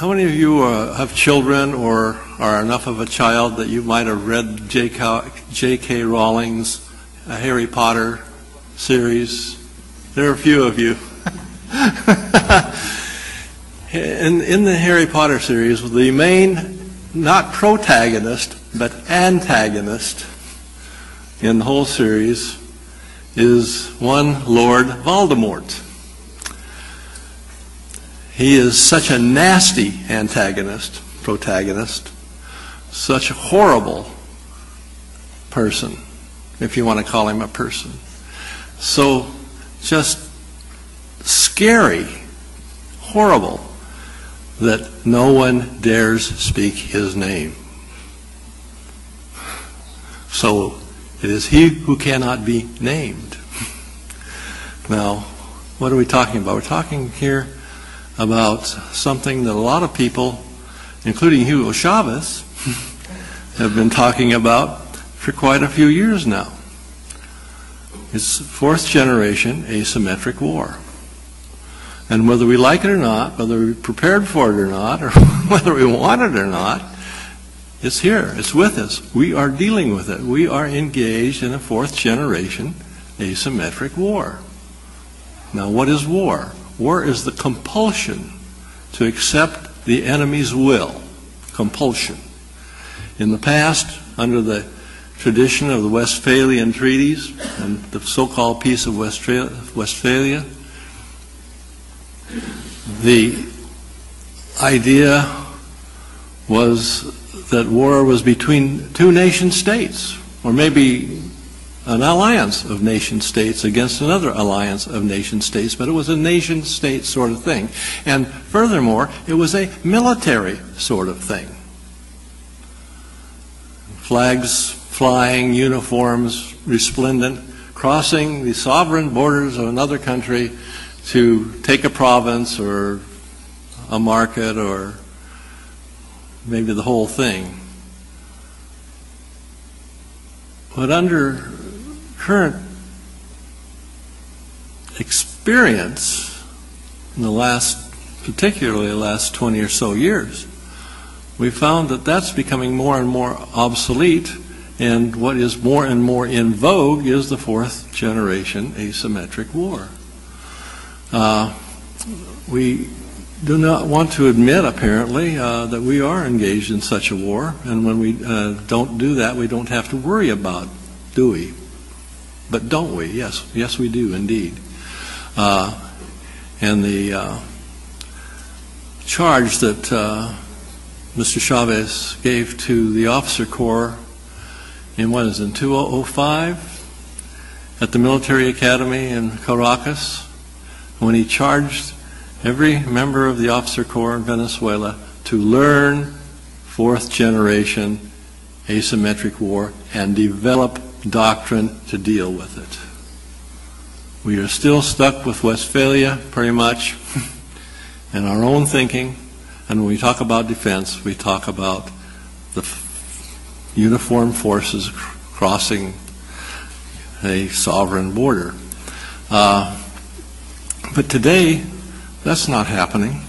How many of you have children or are enough of a child that you might have read J.K. Rowling's Harry Potter series? There are a few of you. In the Harry Potter series, the main, not protagonist, but antagonist in the whole series is one Lord Voldemort. He is such a nasty protagonist, such a horrible person, if you want to call him a person. So just scary, horrible, that no one dares speak his name. So it is he who cannot be named. Now, what are we talking about? We're talking here about something that a lot of people, including Hugo Chavez, have been talking about for quite a few years now. It's fourth generation asymmetric war. And whether we like it or not, whether we're prepared for it or not, or whether we want it or not, it's here, it's with us. We are dealing with it. We are engaged in a fourth generation asymmetric war. Now, what is war? War is the compulsion to accept the enemy's will. Compulsion. In the past, under the tradition of the Westphalian treaties and the so-called Peace of Westphalia, the idea was that war was between two nation states, or maybe an alliance of nation states against another alliance of nation states, but it was a nation state sort of thing. And furthermore, it was a military sort of thing. Flags flying, uniforms resplendent, crossing the sovereign borders of another country to take a province or a market or maybe the whole thing. But under current experience in the particularly the last 20 or so years, we found that that's becoming more and more obsolete, and what is more and more in vogue is the fourth generation asymmetric war. We do not want to admit, apparently, that we are engaged in such a war, and when we don't do that, we don't have to worry about, do we? But don't we? Yes, yes we do indeed. And the charge that Mr. Chavez gave to the officer corps in 2005 at the military academy in Caracas, when he charged every member of the officer corps in Venezuela to learn fourth generation asymmetric war and develop doctrine to deal with it. We are still stuck with Westphalia pretty much in our own thinking, and when we talk about defense, we talk about the uniformed forces crossing a sovereign border. But today, that's not happening.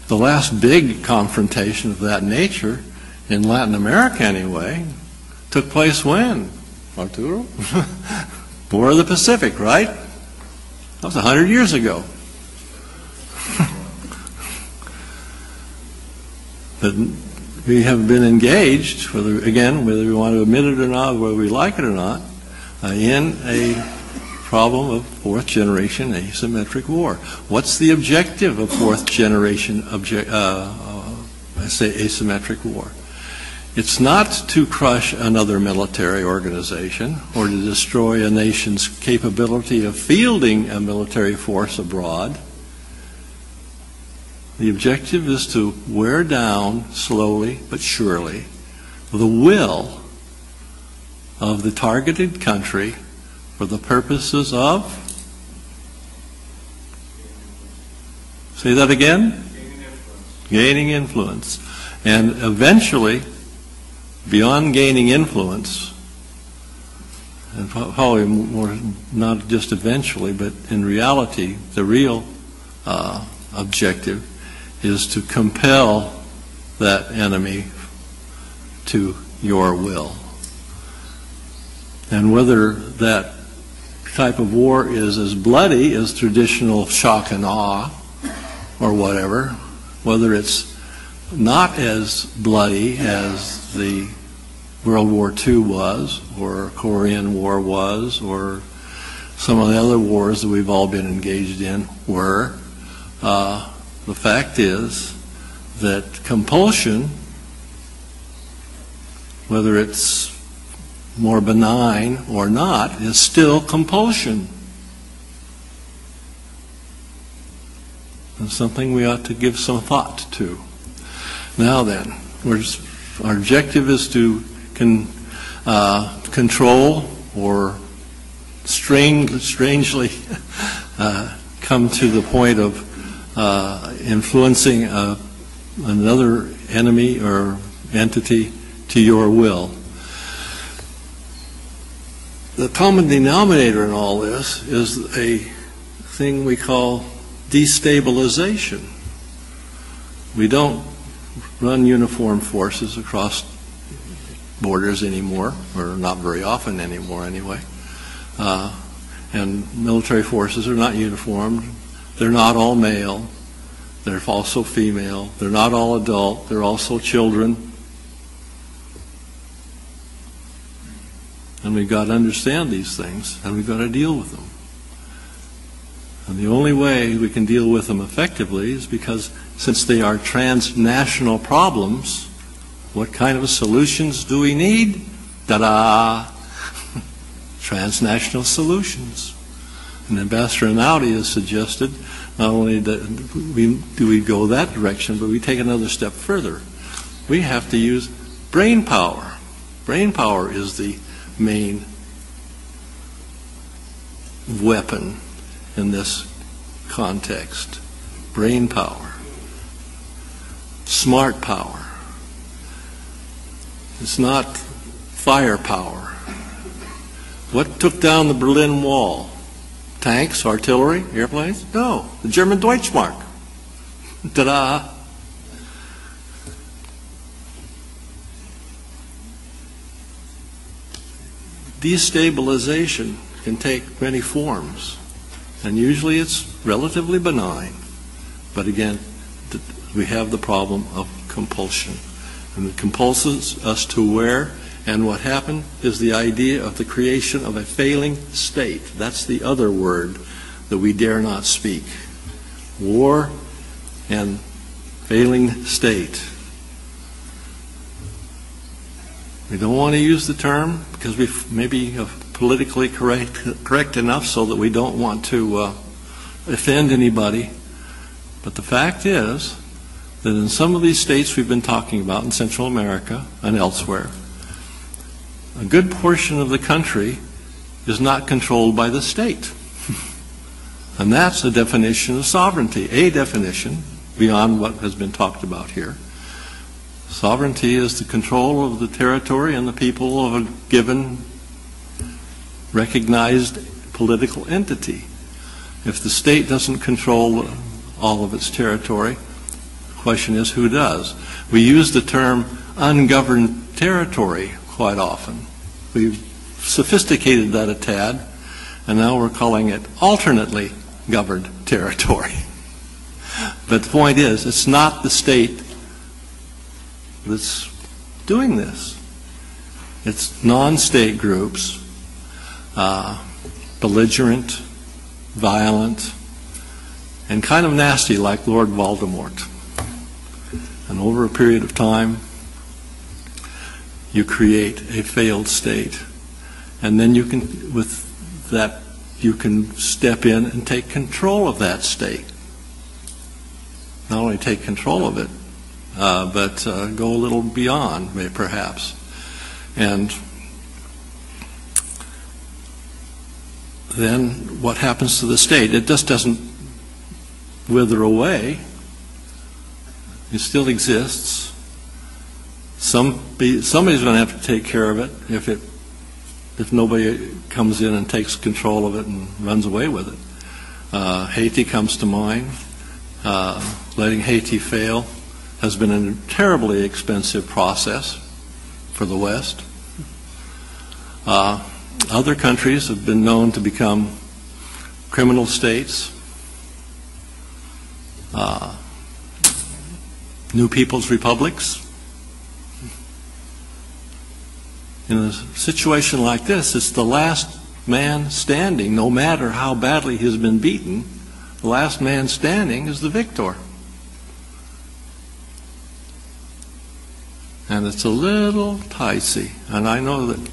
The last big confrontation of that nature, in Latin America anyway, took place when? Arturo? War of the Pacific, right? That was 100 years ago. But we have been engaged, whether we want to admit it or not, whether we like it or not, in a problem of fourth generation asymmetric war. What's the objective of fourth generation asymmetric war? It's not to crush another military organization or to destroy a nation's capability of fielding a military force abroad. The objective is to wear down, slowly but surely, the will of the targeted country for the purposes of, say that again? Gaining influence. And eventually, beyond gaining influence, and probably more, not just eventually, but in reality, the real objective is to compel that enemy to your will. And whether that type of war is as bloody as traditional shock and awe or whatever, whether it's not as bloody as the World War II was, or Korean War was, or some of the other wars that we've all been engaged in were, the fact is that compulsion, whether it's more benign or not, is still compulsion. And something we ought to give some thought to. Now then, our objective is to control or strangely come to the point of influencing another enemy or entity to your will. The common denominator in all this is a thing we call destabilization. We don't run uniformed forces across borders anymore, or not very often anymore anyway. And military forces are not uniformed. They're not all male. They're also female. They're not all adult. They're also children. And we've got to understand these things, and we've got to deal with them. And the only way we can deal with them effectively is because, since they are transnational problems, what kind of solutions do we need? Ta-da! Transnational solutions. And Ambassador Naudi has suggested not only that we go that direction, but we take another step further. We have to use brain power. Brain power is the main weapon in this context. Brain power. Smart power. It's not firepower. What took down the Berlin Wall? Tanks, artillery, airplanes? No, the German Deutschmark. Ta-da! Destabilization can take many forms, and usually it's relatively benign. But again, we have the problem of compulsion. And it compulses us to where, and what happened is the idea of the creation of a failing state. That's the other word that we dare not speak. War and failing state. We don't want to use the term because we maybe are politically correct enough so that we don't want to offend anybody. But the fact is that in some of these states we've been talking about in Central America and elsewhere, a good portion of the country is not controlled by the state. And that's a definition of sovereignty, a definition beyond what has been talked about here. Sovereignty is the control of the territory and the people of a given recognized political entity. If the state doesn't control all of its territory, the question is who does? We use the term ungoverned territory quite often. We've sophisticated that a tad, and now we're calling it alternately governed territory. But the point is, it's not the state that's doing this. It's non-state groups, belligerent, violent, and kind of nasty like Lord Voldemort. And over a period of time, you create a failed state. And then you can, with that, you can step in and take control of that state. Not only take control of it, but go a little beyond, perhaps. And then what happens to the state? It just doesn't wither away. It still exists. Somebody's going to have to take care of it if nobody comes in and takes control of it and runs away with it. Haiti comes to mind. letting Haiti fail has been a terribly expensive process for the West. Other countries have been known to become criminal states. New people's republics. In a situation like this, it's the last man standing, no matter how badly he's been beaten, the last man standing is the victor. And it's a little dicey, and I know that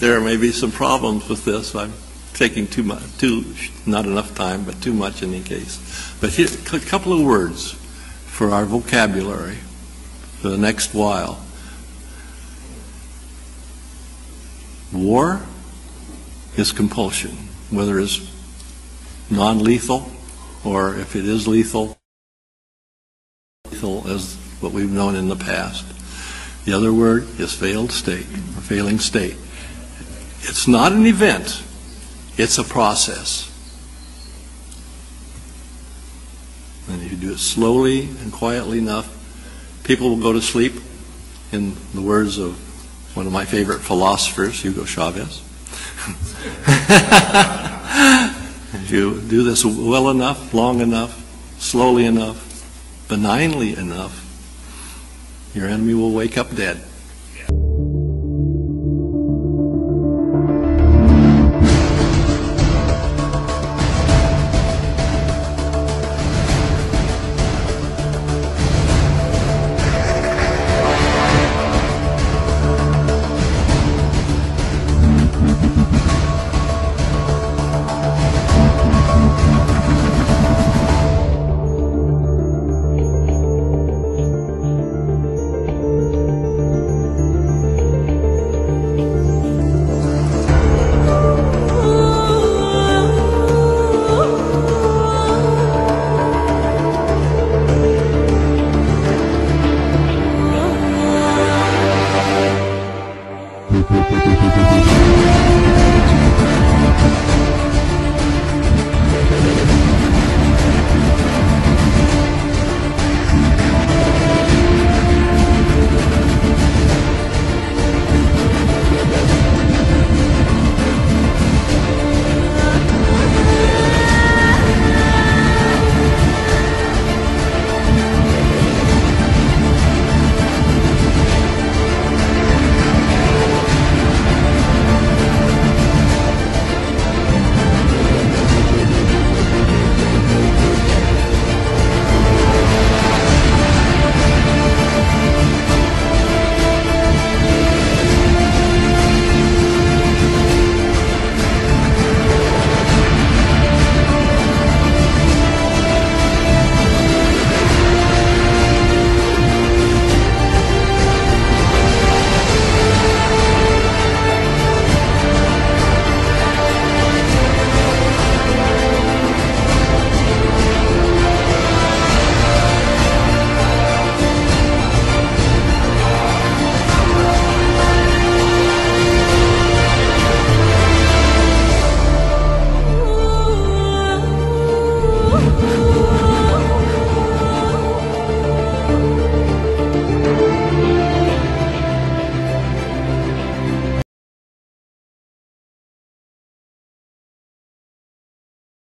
there may be some problems with this. I'm taking too much, not enough time, but too much in any case. But here, a couple of words for our vocabulary for the next while. War is compulsion, whether it's non-lethal or if it is lethal as what we've known in the past. The other word is failed state or failing state. It's not an event, it's a process. And if you do it slowly and quietly enough, people will go to sleep, in the words of one of my favorite philosophers, Hugo Chavez. If you do this well enough, long enough, slowly enough, benignly enough, your enemy will wake up dead. Thank you.